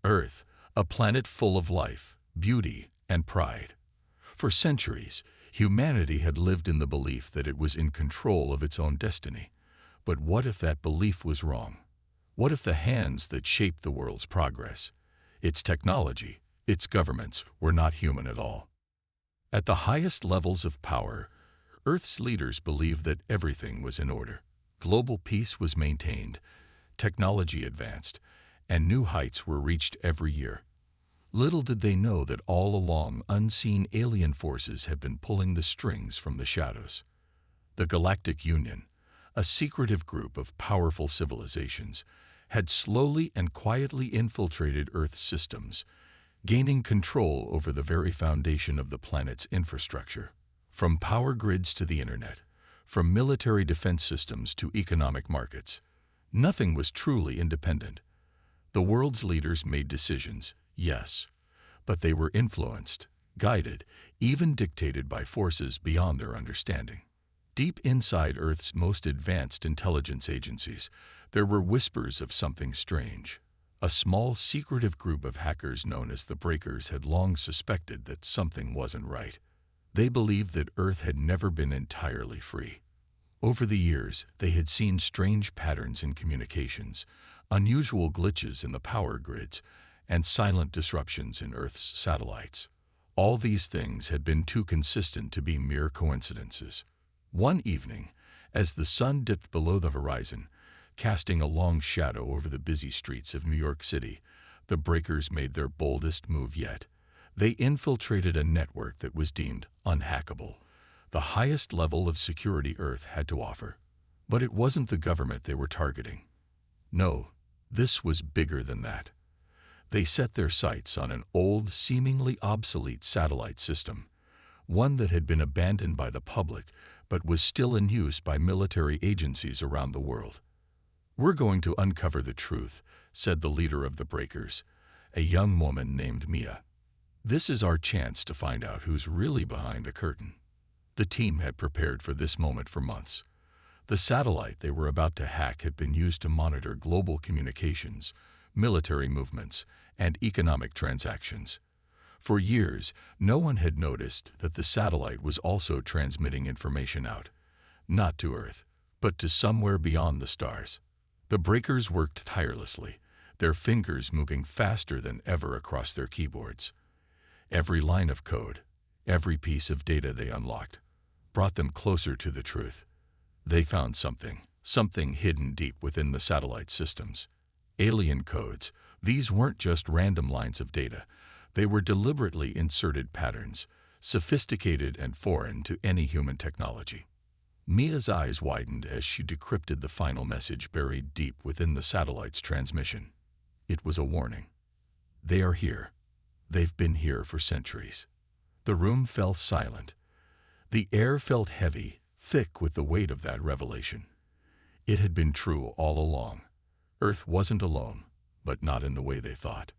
Earth, a planet full of life, beauty, and pride. For centuries, humanity had lived in the belief that it was in control of its own destiny. But what if that belief was wrong? What if the hands that shaped the world's progress, its technology, its governments, were not human at all? At the highest levels of power, Earth's leaders believed that everything was in order. Global peace was maintained, technology advanced, and new heights were reached every year. Little did they know that all along unseen alien forces had been pulling the strings from the shadows. The Galactic Union, a secretive group of powerful civilizations, had slowly and quietly infiltrated Earth's systems, gaining control over the very foundation of the planet's infrastructure. From power grids to the internet, from military defense systems to economic markets, nothing was truly independent. The world's leaders made decisions, yes, but they were influenced, guided, even dictated by forces beyond their understanding. Deep inside Earth's most advanced intelligence agencies, there were whispers of something strange. A small, secretive group of hackers known as the Breakers had long suspected that something wasn't right. They believed that Earth had never been entirely free. Over the years, they had seen strange patterns in communications, unusual glitches in the power grids, and silent disruptions in Earth's satellites. All these things had been too consistent to be mere coincidences. One evening, as the sun dipped below the horizon, casting a long shadow over the busy streets of New York City, the Breakers made their boldest move yet. They infiltrated a network that was deemed unhackable, the highest level of security Earth had to offer. But it wasn't the government they were targeting. No, this was bigger than that. They set their sights on an old, seemingly obsolete satellite system, one that had been abandoned by the public but was still in use by military agencies around the world. "We're going to uncover the truth," said the leader of the Breakers, a young woman named Mia. "This is our chance to find out who's really behind the curtain." The team had prepared for this moment for months. The satellite they were about to hack had been used to monitor global communications, military movements, and economic transactions. For years, no one had noticed that the satellite was also transmitting information out, not to Earth, but to somewhere beyond the stars. The Breakers worked tirelessly, their fingers moving faster than ever across their keyboards. Every line of code, every piece of data they unlocked, brought them closer to the truth. They found something hidden deep within the satellite systems. Alien codes. These weren't just random lines of data. They were deliberately inserted patterns, sophisticated and foreign to any human technology. Mia's eyes widened as she decrypted the final message buried deep within the satellite's transmission. It was a warning. They are here. They've been here for centuries. The room fell silent. The air felt heavy, thick with the weight of that revelation. It had been true all along. Earth wasn't alone, but not in the way they thought.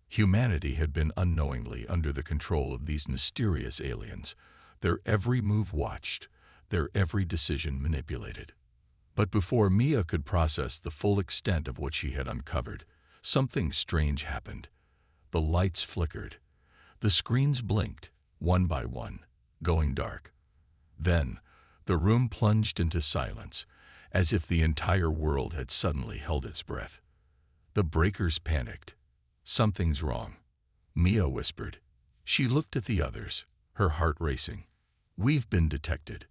Humanity had been unknowingly under the control of these mysterious aliens, their every move watched, their every decision manipulated. But before Mia could process the full extent of what she had uncovered, something strange happened. The lights flickered. The screens blinked, one by one, going dark. Then, the room plunged into silence, as if the entire world had suddenly held its breath. The Breakers panicked. "Something's wrong," Mia whispered. She looked at the others, her heart racing. "We've been detected."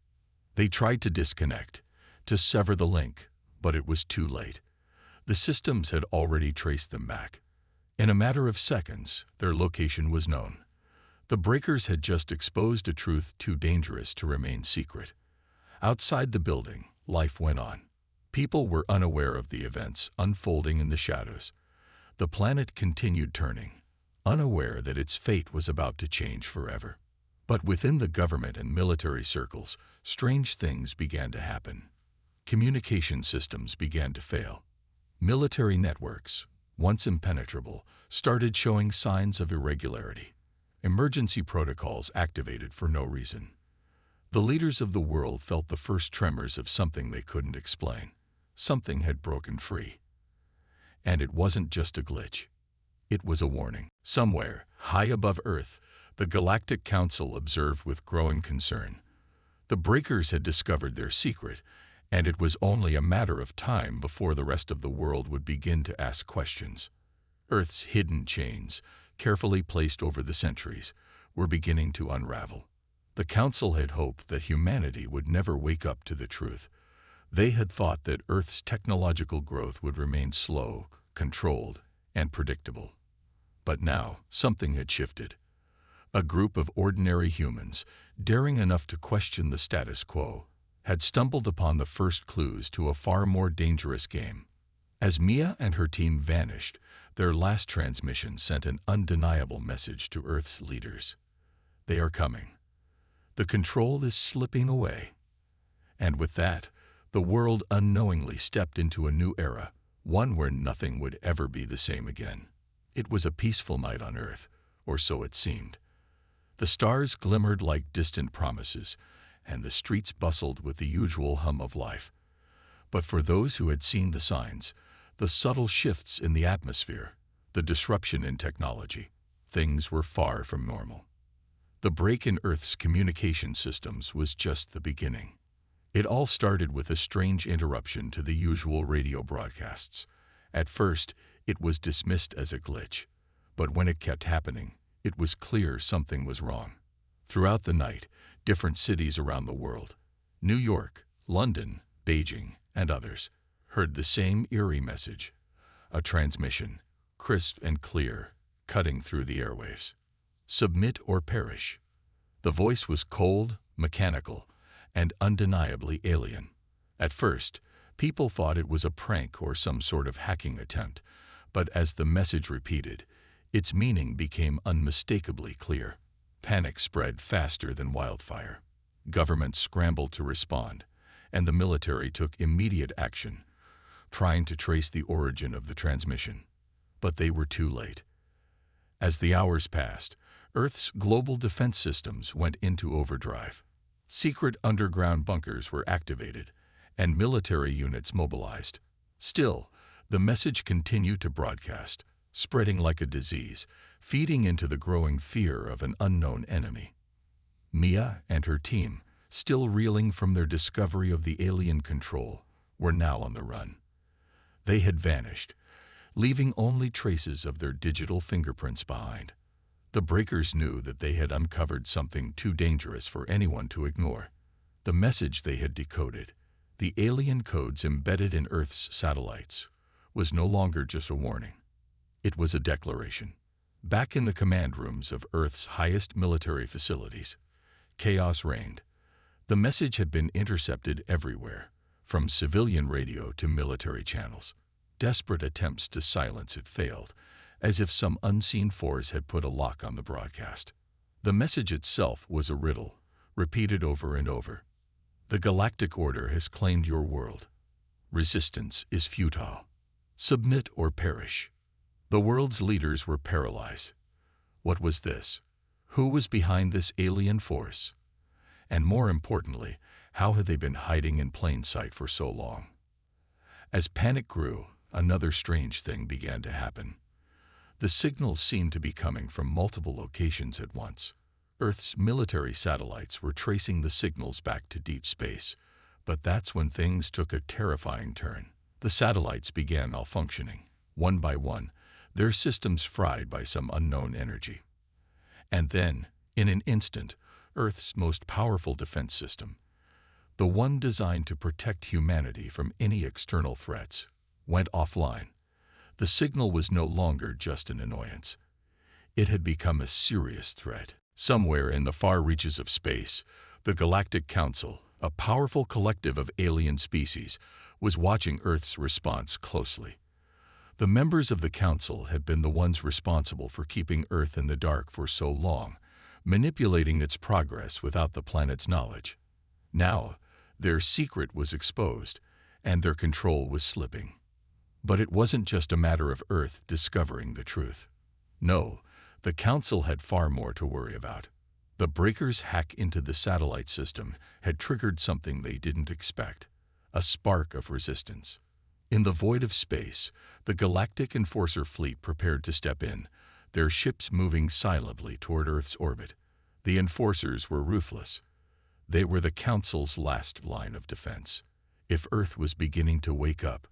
They tried to disconnect, to sever the link, but it was too late. The systems had already traced them back. In a matter of seconds, their location was known. The Breakers had just exposed a truth too dangerous to remain secret. Outside the building, life went on. People were unaware of the events unfolding in the shadows. The planet continued turning, unaware that its fate was about to change forever. But within the government and military circles, strange things began to happen. Communication systems began to fail. Military networks, once impenetrable, started showing signs of irregularity. Emergency protocols activated for no reason. The leaders of the world felt the first tremors of something they couldn't explain. Something had broken free. And it wasn't just a glitch. It was a warning. Somewhere, high above Earth, the Galactic Council observed with growing concern. The Breakers had discovered their secret, and it was only a matter of time before the rest of the world would begin to ask questions. Earth's hidden chains, carefully placed over the centuries, were beginning to unravel. The Council had hoped that humanity would never wake up to the truth. They had thought that Earth's technological growth would remain slow, controlled, and predictable. But now, something had shifted. A group of ordinary humans, daring enough to question the status quo, had stumbled upon the first clues to a far more dangerous game. As Mia and her team vanished, their last transmission sent an undeniable message to Earth's leaders. They are coming. The control is slipping away. And with that, the world unknowingly stepped into a new era, one where nothing would ever be the same again. It was a peaceful night on Earth, or so it seemed. The stars glimmered like distant promises, and the streets bustled with the usual hum of life. But for those who had seen the signs, the subtle shifts in the atmosphere, the disruption in technology, things were far from normal. The break in Earth's communication systems was just the beginning. It all started with a strange interruption to the usual radio broadcasts. At first, it was dismissed as a glitch, but when it kept happening, it was clear something was wrong. Throughout the night, different cities around the world, New York, London, Beijing, and others, heard the same eerie message, a transmission, crisp and clear, cutting through the airwaves. Submit or perish. The voice was cold, mechanical, and undeniably alien. At first, people thought it was a prank or some sort of hacking attempt, but as the message repeated, its meaning became unmistakably clear. Panic spread faster than wildfire. Governments scrambled to respond, and the military took immediate action, trying to trace the origin of the transmission. But they were too late. As the hours passed, Earth's global defense systems went into overdrive. Secret underground bunkers were activated, and military units mobilized. Still, the message continued to broadcast, spreading like a disease, feeding into the growing fear of an unknown enemy. Mia and her team, still reeling from their discovery of the alien control, were now on the run. They had vanished, leaving only traces of their digital fingerprints behind. The Breakers knew that they had uncovered something too dangerous for anyone to ignore. The message they had decoded, the alien codes embedded in Earth's satellites, was no longer just a warning. It was a declaration. Back in the command rooms of Earth's highest military facilities, chaos reigned. The message had been intercepted everywhere, from civilian radio to military channels. Desperate attempts to silence it failed, as if some unseen force had put a lock on the broadcast. The message itself was a riddle, repeated over and over. The Galactic Order has claimed your world. Resistance is futile. Submit or perish. The world's leaders were paralyzed. What was this? Who was behind this alien force? And more importantly, how had they been hiding in plain sight for so long? As panic grew, another strange thing began to happen. The signals seemed to be coming from multiple locations at once. Earth's military satellites were tracing the signals back to deep space, but that's when things took a terrifying turn. The satellites began malfunctioning, one by one, their systems fried by some unknown energy. And then, in an instant, Earth's most powerful defense system, the one designed to protect humanity from any external threats, went offline. The signal was no longer just an annoyance. It had become a serious threat. Somewhere in the far reaches of space, the Galactic Council, a powerful collective of alien species, was watching Earth's response closely. The members of the Council had been the ones responsible for keeping Earth in the dark for so long, manipulating its progress without the planet's knowledge. Now, their secret was exposed, and their control was slipping. But it wasn't just a matter of Earth discovering the truth. No, the Council had far more to worry about. The Breakers' hack into the satellite system had triggered something they didn't expect, a spark of resistance. In the void of space, the Galactic Enforcer fleet prepared to step in, their ships moving silently toward Earth's orbit. The Enforcers were ruthless. They were the Council's last line of defense. If Earth was beginning to wake up,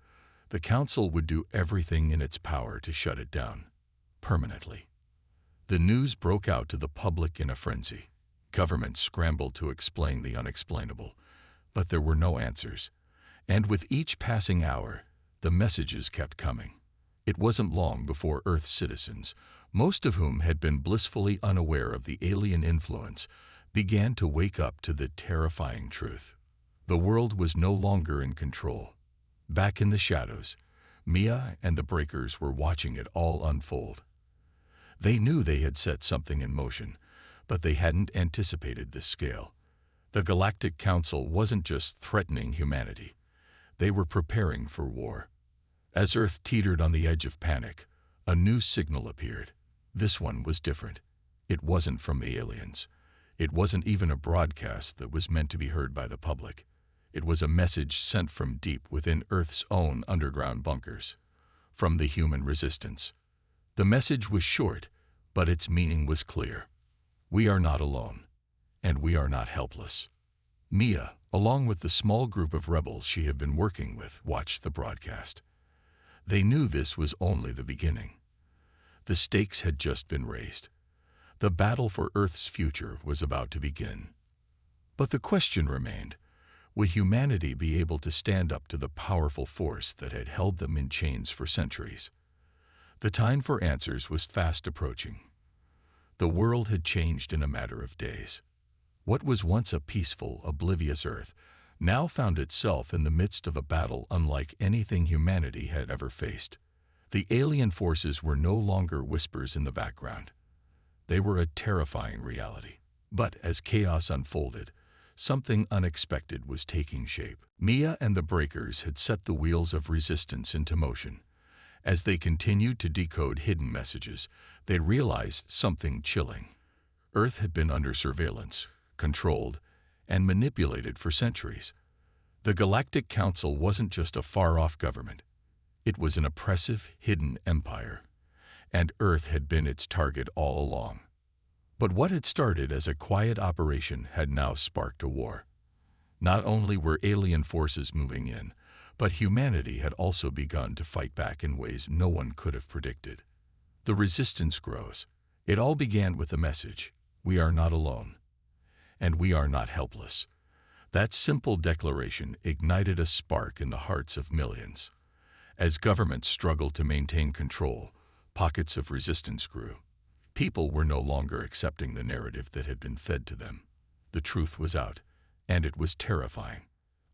the Council would do everything in its power to shut it down, permanently. The news broke out to the public in a frenzy. Governments scrambled to explain the unexplainable, but there were no answers. And with each passing hour, the messages kept coming. It wasn't long before Earth's citizens, most of whom had been blissfully unaware of the alien influence, began to wake up to the terrifying truth. The world was no longer in control. Back in the shadows, Mia and the Breakers were watching it all unfold. They knew they had set something in motion, but they hadn't anticipated this scale. The Galactic Council wasn't just threatening humanity. They were preparing for war. As Earth teetered on the edge of panic, a new signal appeared. This one was different. It wasn't from the aliens. It wasn't even a broadcast that was meant to be heard by the public. It was a message sent from deep within Earth's own underground bunkers, from the human resistance. The message was short, but its meaning was clear. We are not alone, and we are not helpless. Mia, along with the small group of rebels she had been working with, watched the broadcast. They knew this was only the beginning. The stakes had just been raised. The battle for Earth's future was about to begin. But the question remained, would humanity be able to stand up to the powerful force that had held them in chains for centuries? The time for answers was fast approaching. The world had changed in a matter of days. What was once a peaceful, oblivious Earth now found itself in the midst of a battle unlike anything humanity had ever faced. The alien forces were no longer whispers in the background. They were a terrifying reality. But as chaos unfolded, something unexpected was taking shape. Mia and the Breakers had set the wheels of resistance into motion. As they continued to decode hidden messages, they realized something chilling. Earth had been under surveillance, controlled, and manipulated for centuries. The Galactic Council wasn't just a far-off government. It was an oppressive, hidden empire, and Earth had been its target all along. But what had started as a quiet operation had now sparked a war. Not only were alien forces moving in, but humanity had also begun to fight back in ways no one could have predicted. The resistance grows. It all began with the message, "We are not alone, and we are not helpless." That simple declaration ignited a spark in the hearts of millions. As governments struggled to maintain control, pockets of resistance grew. People were no longer accepting the narrative that had been fed to them. The truth was out, and it was terrifying.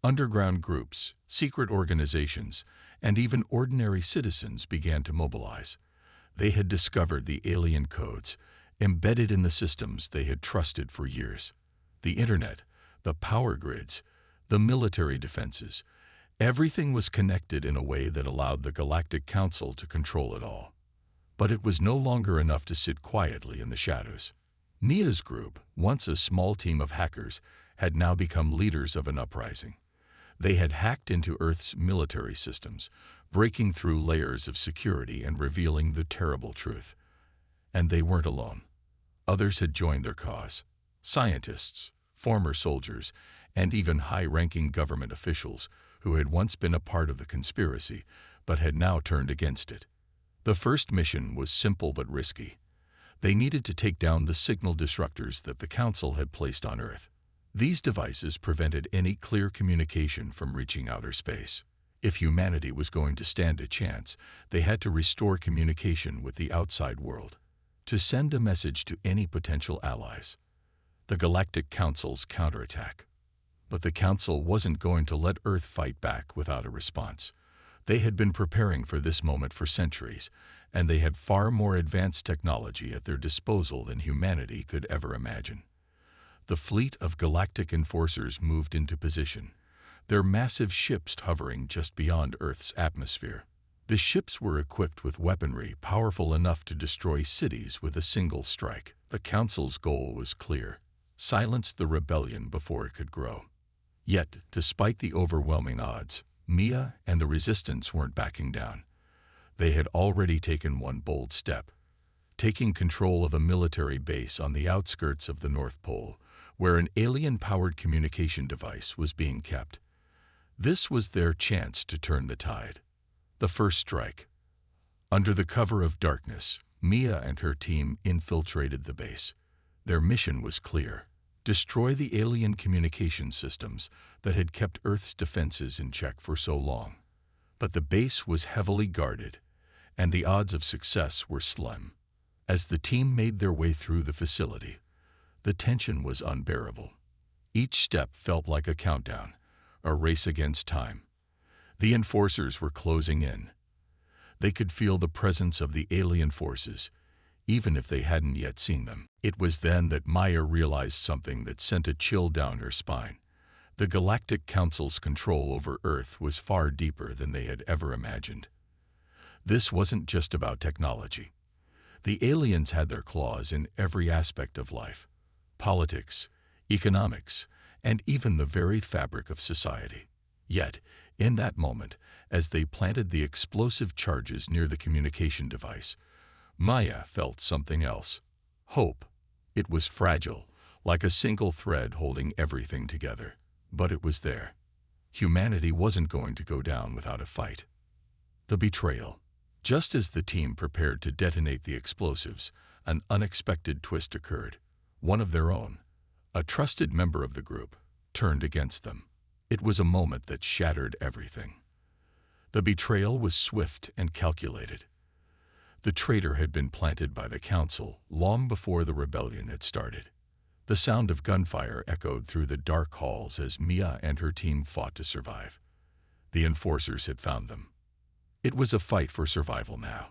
Underground groups, secret organizations, and even ordinary citizens began to mobilize. They had discovered the alien codes, embedded in the systems they had trusted for years. The internet, the power grids, the military defenses, everything was connected in a way that allowed the Galactic Council to control it all. But it was no longer enough to sit quietly in the shadows. Mia's group, once a small team of hackers, had now become leaders of an uprising. They had hacked into Earth's military systems, breaking through layers of security and revealing the terrible truth. And they weren't alone. Others had joined their cause. Scientists, former soldiers, and even high-ranking government officials who had once been a part of the conspiracy but had now turned against it. The first mission was simple but risky. They needed to take down the signal disruptors that the Council had placed on Earth. These devices prevented any clear communication from reaching outer space. If humanity was going to stand a chance, they had to restore communication with the outside world, to send a message to any potential allies. The Galactic Council's counterattack. But the Council wasn't going to let Earth fight back without a response. They had been preparing for this moment for centuries, and they had far more advanced technology at their disposal than humanity could ever imagine. The fleet of galactic enforcers moved into position, their massive ships hovering just beyond Earth's atmosphere. The ships were equipped with weaponry powerful enough to destroy cities with a single strike. The Council's goal was clear: silence the rebellion before it could grow. Yet, despite the overwhelming odds, Mia and the Resistance weren't backing down. They had already taken one bold step, taking control of a military base on the outskirts of the North Pole, where an alien-powered communication device was being kept. This was their chance to turn the tide. The first strike. Under the cover of darkness, Mia and her team infiltrated the base. Their mission was clear: destroy the alien communication systems that had kept Earth's defenses in check for so long. But the base was heavily guarded, and the odds of success were slim. As the team made their way through the facility, the tension was unbearable. Each step felt like a countdown, a race against time. The enforcers were closing in. They could feel the presence of the alien forces, even if they hadn't yet seen them. It was then that Maya realized something that sent a chill down her spine. The Galactic Council's control over Earth was far deeper than they had ever imagined. This wasn't just about technology. The aliens had their claws in every aspect of life: politics, economics, and even the very fabric of society. Yet, in that moment, as they planted the explosive charges near the communication device, Maya felt something else: hope. It was fragile, like a single thread holding everything together. But it was there. Humanity wasn't going to go down without a fight. The betrayal. Just as the team prepared to detonate the explosives, an unexpected twist occurred. One of their own, a trusted member of the group, turned against them. It was a moment that shattered everything. The betrayal was swift and calculated. The traitor had been planted by the Council long before the rebellion had started. The sound of gunfire echoed through the dark halls as Mia and her team fought to survive. The enforcers had found them. It was a fight for survival now.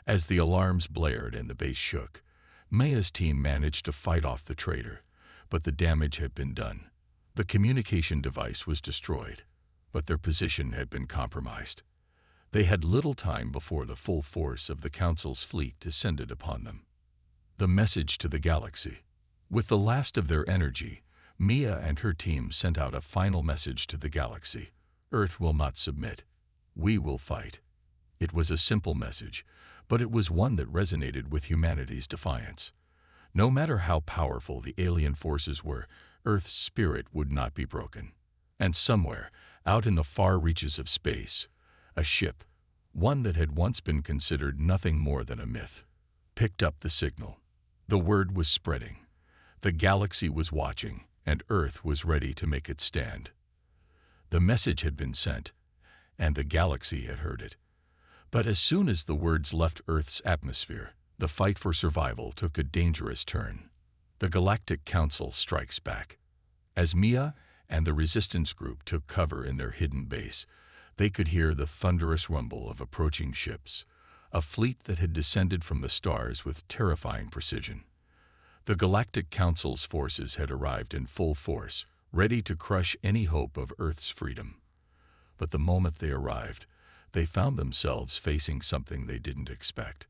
As the alarms blared and the base shook, Mia's team managed to fight off the traitor, but the damage had been done. The communication device was destroyed, but their position had been compromised. They had little time before the full force of the Council's fleet descended upon them. The message to the galaxy. With the last of their energy, Mia and her team sent out a final message to the galaxy: Earth will not submit. We will fight. It was a simple message, but it was one that resonated with humanity's defiance. No matter how powerful the alien forces were, Earth's spirit would not be broken. And somewhere, out in the far reaches of space, a ship, one that had once been considered nothing more than a myth, picked up the signal. The word was spreading. The galaxy was watching, and Earth was ready to make its stand. The message had been sent, and the galaxy had heard it. But as soon as the words left Earth's atmosphere, the fight for survival took a dangerous turn. The Galactic Council strikes back. As Mia and the Resistance group took cover in their hidden base, they could hear the thunderous rumble of approaching ships, a fleet that had descended from the stars with terrifying precision. The Galactic Council's forces had arrived in full force, ready to crush any hope of Earth's freedom. But the moment they arrived, they found themselves facing something they didn't expect.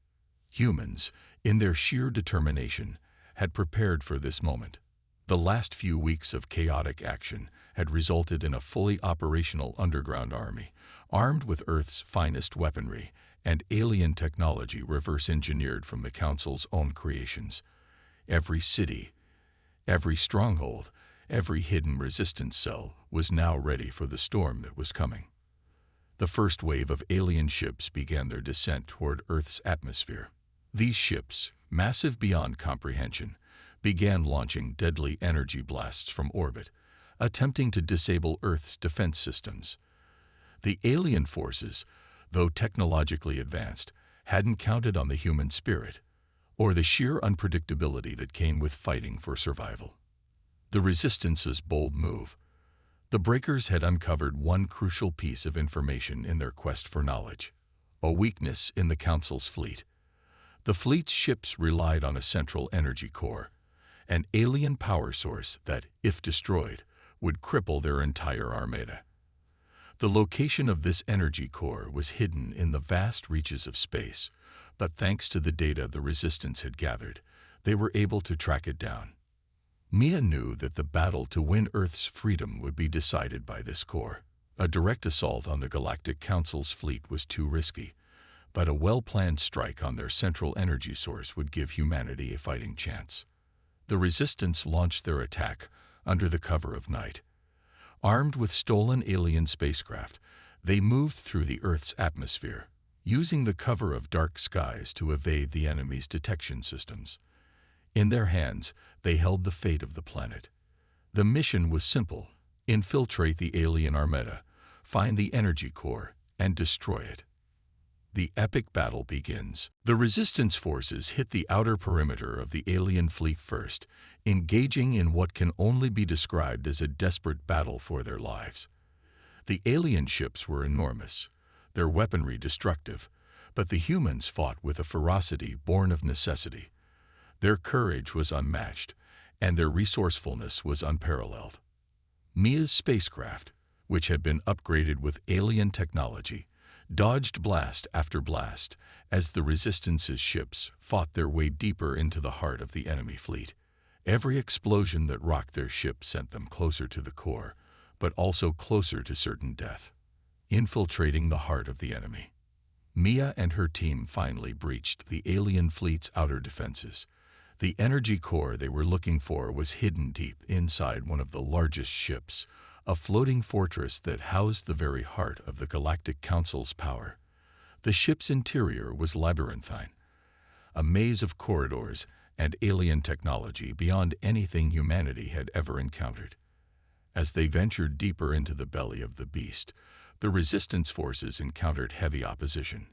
Humans, in their sheer determination, had prepared for this moment. The last few weeks of chaotic action had resulted in a fully operational underground army, armed with Earth's finest weaponry and alien technology reverse-engineered from the Council's own creations. Every city, every stronghold, every hidden resistance cell was now ready for the storm that was coming. The first wave of alien ships began their descent toward Earth's atmosphere. These ships, massive beyond comprehension, began launching deadly energy blasts from orbit, attempting to disable Earth's defense systems. The alien forces, though technologically advanced, hadn't counted on the human spirit, or the sheer unpredictability that came with fighting for survival. The Resistance's bold move. The Breakers had uncovered one crucial piece of information in their quest for knowledge: a weakness in the Council's fleet. The fleet's ships relied on a central energy core, an alien power source that, if destroyed, would cripple their entire armada. The location of this energy core was hidden in the vast reaches of space, but thanks to the data the Resistance had gathered, they were able to track it down. Mia knew that the battle to win Earth's freedom would be decided by this core. A direct assault on the Galactic Council's fleet was too risky, but a well-planned strike on their central energy source would give humanity a fighting chance. The Resistance launched their attack under the cover of night. Armed with stolen alien spacecraft, they moved through the Earth's atmosphere, using the cover of dark skies to evade the enemy's detection systems. In their hands, they held the fate of the planet. The mission was simple: infiltrate the alien armada, find the energy core, and destroy it. The epic battle begins. The Resistance forces hit the outer perimeter of the alien fleet first, engaging in what can only be described as a desperate battle for their lives. The alien ships were enormous, their weaponry destructive, but the humans fought with a ferocity born of necessity. Their courage was unmatched, and their resourcefulness was unparalleled. Mia's spacecraft, which had been upgraded with alien technology, dodged blast after blast as the Resistance's ships fought their way deeper into the heart of the enemy fleet. Every explosion that rocked their ship sent them closer to the core, but also closer to certain death. Infiltrating the heart of the enemy. Mia and her team finally breached the alien fleet's outer defenses. The energy core they were looking for was hidden deep inside one of the largest ships, a floating fortress that housed the very heart of the Galactic Council's power. The ship's interior was labyrinthine, a maze of corridors and alien technology beyond anything humanity had ever encountered. As they ventured deeper into the belly of the beast, the Resistance forces encountered heavy opposition.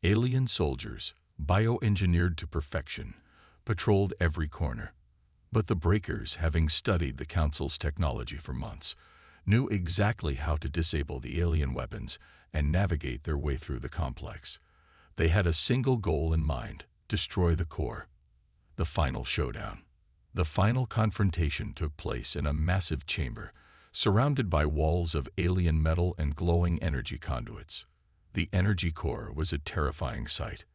Alien soldiers, bioengineered to perfection, patrolled every corner. But the Breakers, having studied the Council's technology for months, knew exactly how to disable the alien weapons and navigate their way through the complex. They had a single goal in mind: destroy the core. The final showdown. The final confrontation took place in a massive chamber, surrounded by walls of alien metal and glowing energy conduits. The energy core was a terrifying sight,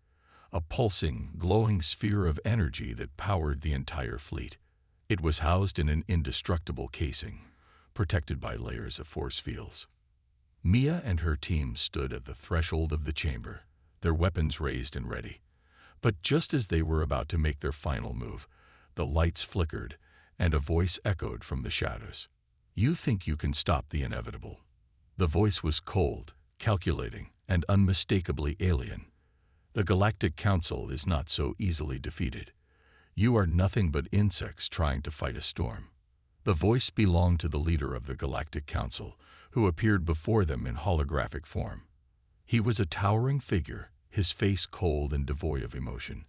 a pulsing, glowing sphere of energy that powered the entire fleet. It was housed in an indestructible casing, protected by layers of force fields. Mia and her team stood at the threshold of the chamber, their weapons raised and ready. But just as they were about to make their final move, the lights flickered and a voice echoed from the shadows. "You think you can stop the inevitable." The voice was cold, calculating, and unmistakably alien. "The Galactic Council is not so easily defeated. You are nothing but insects trying to fight a storm." The voice belonged to the leader of the Galactic Council, who appeared before them in holographic form. He was a towering figure, his face cold and devoid of emotion,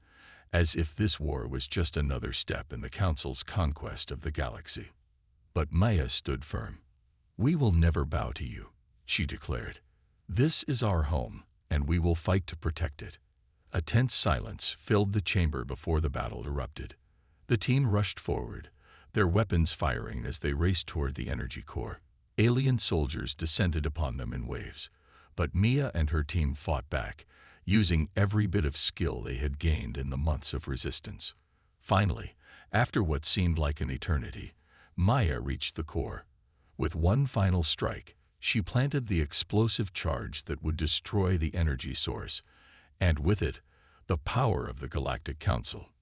as if this war was just another step in the Council's conquest of the galaxy. But Maya stood firm. "We will never bow to you," she declared. "This is our home, and we will fight to protect it." A tense silence filled the chamber before the battle erupted. The team rushed forward, their weapons firing as they raced toward the energy core. Alien soldiers descended upon them in waves, but Mia and her team fought back, using every bit of skill they had gained in the months of resistance. Finally, after what seemed like an eternity, Maya reached the core. With one final strike, she planted the explosive charge that would destroy the energy source, and with it, the power of the Galactic Council.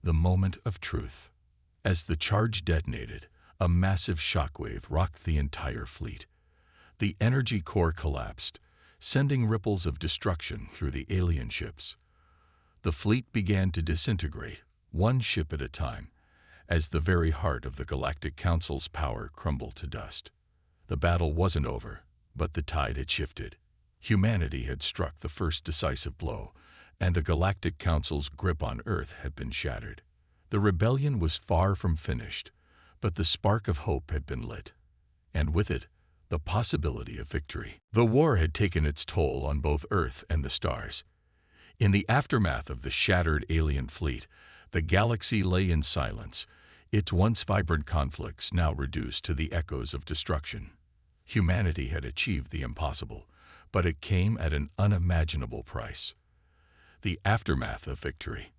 The moment of truth. As the charge detonated, a massive shockwave rocked the entire fleet. The energy core collapsed, sending ripples of destruction through the alien ships. The fleet began to disintegrate, one ship at a time, as the very heart of the Galactic Council's power crumbled to dust. The battle wasn't over, but the tide had shifted. Humanity had struck the first decisive blow, and the Galactic Council's grip on Earth had been shattered. The rebellion was far from finished, but the spark of hope had been lit, and with it, the possibility of victory. The war had taken its toll on both Earth and the stars. In the aftermath of the shattered alien fleet, the galaxy lay in silence, its once vibrant conflicts now reduced to the echoes of destruction. Humanity had achieved the impossible, but it came at an unimaginable price. The aftermath of victory.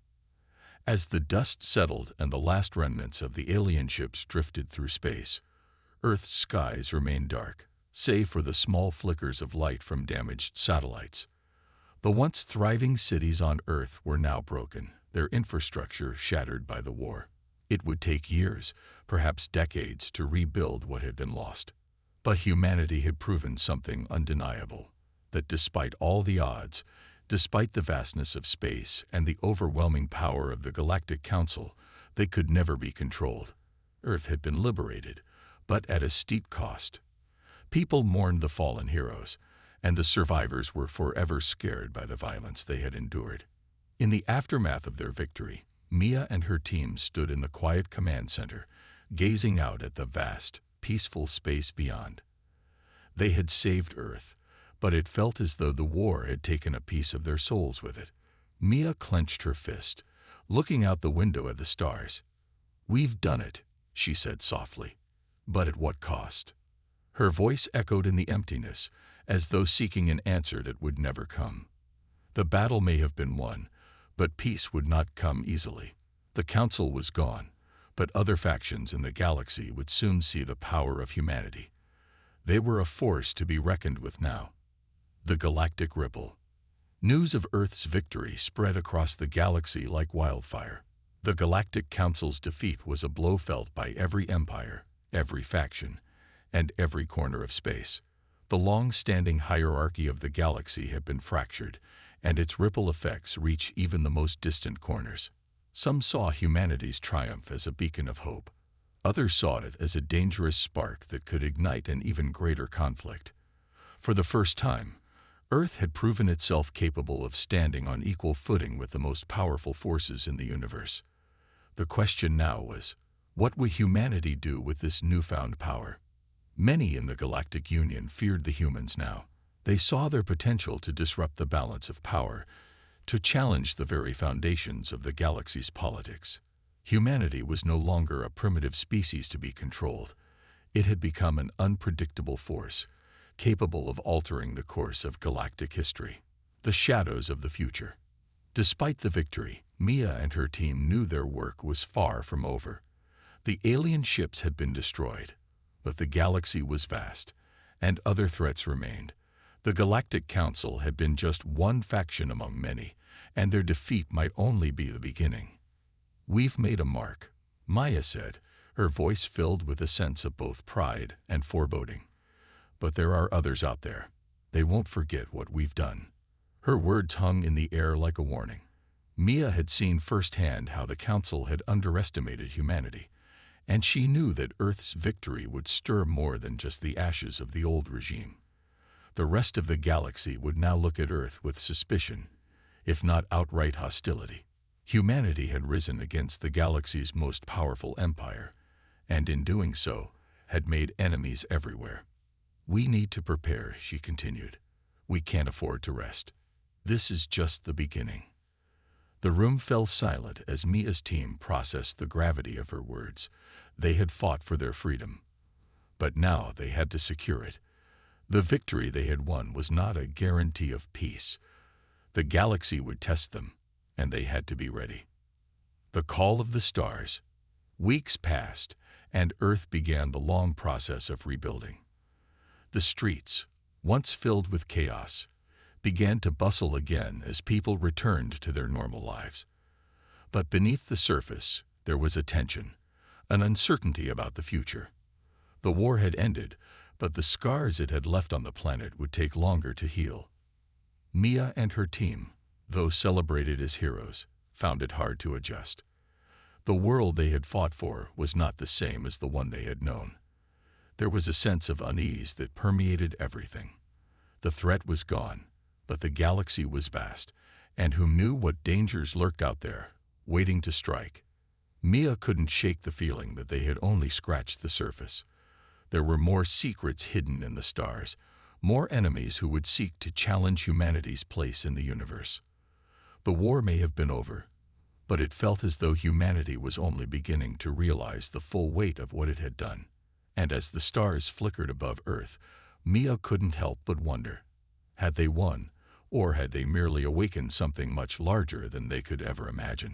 As the dust settled and the last remnants of the alien ships drifted through space, Earth's skies remained dark. save for the small flickers of light from damaged satellites. The once thriving cities on Earth were now broken, their infrastructure shattered by the war. It would take years, perhaps decades, to rebuild what had been lost. But humanity had proven something undeniable, that despite all the odds, despite the vastness of space and the overwhelming power of the Galactic Council, they could never be controlled. Earth had been liberated, but at a steep cost. People mourned the fallen heroes, and the survivors were forever scared by the violence they had endured. In the aftermath of their victory, Mia and her team stood in the quiet command center, gazing out at the vast, peaceful space beyond. They had saved Earth, but it felt as though the war had taken a piece of their souls with it. Mia clenched her fist, looking out the window at the stars. "We've done it," she said softly. "But at what cost?" Her voice echoed in the emptiness, as though seeking an answer that would never come. The battle may have been won, but peace would not come easily. The Council was gone, but other factions in the galaxy would soon see the power of humanity. They were a force to be reckoned with now. The Galactic Ripple. News of Earth's victory spread across the galaxy like wildfire. The Galactic Council's defeat was a blow felt by every empire, every faction, and every corner of space. The long-standing hierarchy of the galaxy had been fractured, and its ripple effects reach even the most distant corners. Some saw humanity's triumph as a beacon of hope. Others saw it as a dangerous spark that could ignite an even greater conflict. For the first time, Earth had proven itself capable of standing on equal footing with the most powerful forces in the universe. The question now was, what would humanity do with this newfound power? Many in the Galactic Union feared the humans now. They saw their potential to disrupt the balance of power, to challenge the very foundations of the galaxy's politics. Humanity was no longer a primitive species to be controlled. It had become an unpredictable force, capable of altering the course of galactic history. The shadows of the future. Despite the victory, Mia and her team knew their work was far from over. The alien ships had been destroyed, but the galaxy was vast, and other threats remained. The Galactic Council had been just one faction among many, and their defeat might only be the beginning. "We've made a mark," Maya said, her voice filled with a sense of both pride and foreboding. "But there are others out there. They won't forget what we've done." Her words hung in the air like a warning. Mia had seen firsthand how the Council had underestimated humanity, and she knew that Earth's victory would stir more than just the ashes of the old regime. The rest of the galaxy would now look at Earth with suspicion, if not outright hostility. Humanity had risen against the galaxy's most powerful empire, and in doing so, had made enemies everywhere. "We need to prepare," she continued. "We can't afford to rest. This is just the beginning." The room fell silent as Mia's team processed the gravity of her words. They had fought for their freedom, but now they had to secure it. The victory they had won was not a guarantee of peace. The galaxy would test them, and they had to be ready. The call of the stars. Weeks passed, and Earth began the long process of rebuilding. The streets, once filled with chaos, began to bustle again as people returned to their normal lives. But beneath the surface, there was a tension, an uncertainty about the future. The war had ended, but the scars it had left on the planet would take longer to heal. Mia and her team, though celebrated as heroes, found it hard to adjust. The world they had fought for was not the same as the one they had known. There was a sense of unease that permeated everything. The threat was gone, but the galaxy was vast, and who knew what dangers lurked out there, waiting to strike. Mia couldn't shake the feeling that they had only scratched the surface. There were more secrets hidden in the stars, more enemies who would seek to challenge humanity's place in the universe. The war may have been over, but it felt as though humanity was only beginning to realize the full weight of what it had done. And as the stars flickered above Earth, Mia couldn't help but wonder, had they won, or had they merely awakened something much larger than they could ever imagine?